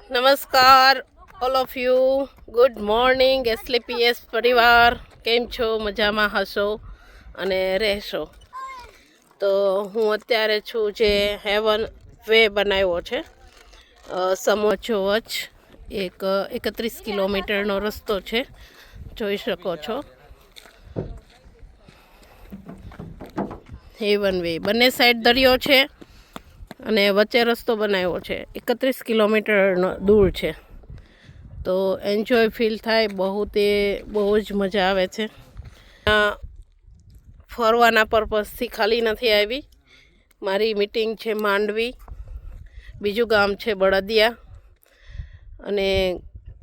નમસ્કાર all of you. Good morning SLPS પરિવાર. કેમ છો? મજામાં હશો અને રહેશો. તો હું અત્યારે છું જે હેવન વે બનાવ્યો છે સમોચો વચ એક 31 કિલોમીટરનો રસ્તો છે, જોઈ શકો છો. હેવન વે બંને સાઈડ દરિયો છે અને વચ્ચે રસ્તો બનાવ્યો છે. 31 કિલોમીટર દૂર છે, તો એન્જોય ફીલ થાય બહુ જ મજા આવે છે. ફરવાના પર્પઝથી ખાલી નથી આવી. મારી મીટિંગ છે માંડવી, બીજું ગામ છે બળદિયા અને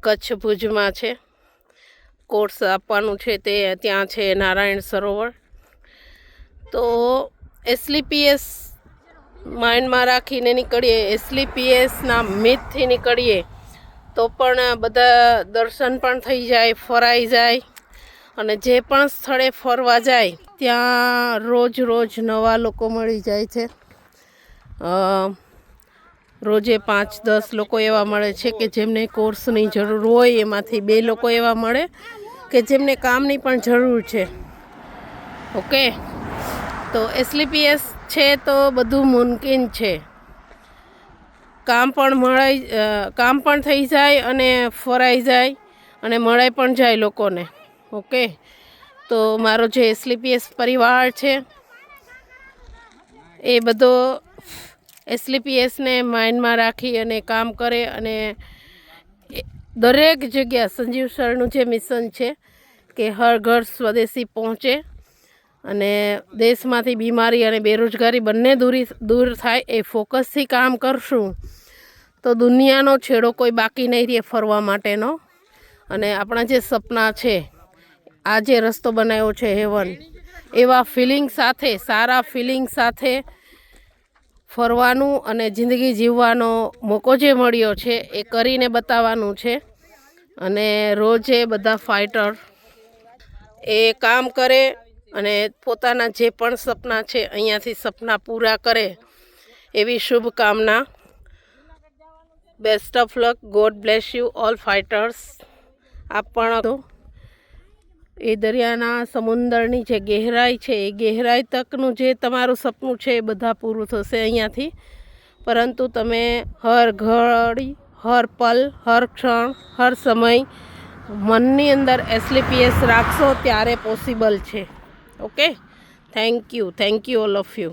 કચ્છ ભુજમાં છે. કોર્સ આપવાનું છે તે ત્યાં છે નારાયણ સરોવર. તો એસલીપીએસ માઇન્ડમાં રાખીને નીકળીએ, એસલીપીએસના મિથથી નીકળીએ તો પણ બધા દર્શન પણ થઈ જાય, ફરાઈ જાય. અને જે પણ સ્થળે ફરવા જાય ત્યાં રોજ નવા લોકો મળી જાય છે. રોજે 5-10 લોકો એવા મળે છે કે જેમને કોર્સની જરૂર હોય, એમાંથી 2 લોકો એવા મળે કે જેમને કામની પણ જરૂર છે. ઓકે, તો એસલીપીએસ છે તો બધું મુમકિન છે. કામ પણ થઈ જાય અને ફરાઈ જાય અને મળાઈ પણ જાય લોકોને. ઓકે, તો મારો જે એસલીપીએસ પરિવાર છે એ બધો એસલીપીએસને માઇન્ડમાં રાખી અને કામ કરે. અને દરેક જગ્યા સંજીવ સરનું જે મિશન છે કે હર ઘર સ્વદેશી પહોંચે અને દેશમાંથી બીમારી અને બેરોજગારી બંને દૂર થાય, એ ફોકસથી કામ કરશું તો દુનિયાનો છેડો કોઈ બાકી નહીં રહે ફરવા માટેનો. અને આપણા જે સપના છે, આ જે રસ્તો બનાવ્યો છે હેવન, એવા ફિલિંગ સાથે, સારા ફિલિંગ સાથે ફરવાનું અને જિંદગી જીવવાનો મોકો જે મળ્યો છે એ કરીને બતાવવાનું છે. અને રોજે બધા ફાઇટર એ કામ કરે અને પોતાના જે પણ સપના છે અહીંયાથી સપના પૂરા કરે, એવી શુભકામના. Best of luck. God bless you all fighters. આપ પણ એ દરિયાના સમુદરની જે ગહેરાઈ છે, એ ગહેરાઈ તકનું જે તમારું સપનું છે એ બધા પૂરું થશે અહીંયાથી. પરંતુ તમે હર ઘડી, હર પલ, હર ક્ષણ, હર સમય મનની અંદર એસલીપીએસ રાખશો ત્યારે પોસિબલ છે. Okay, thank you all of you.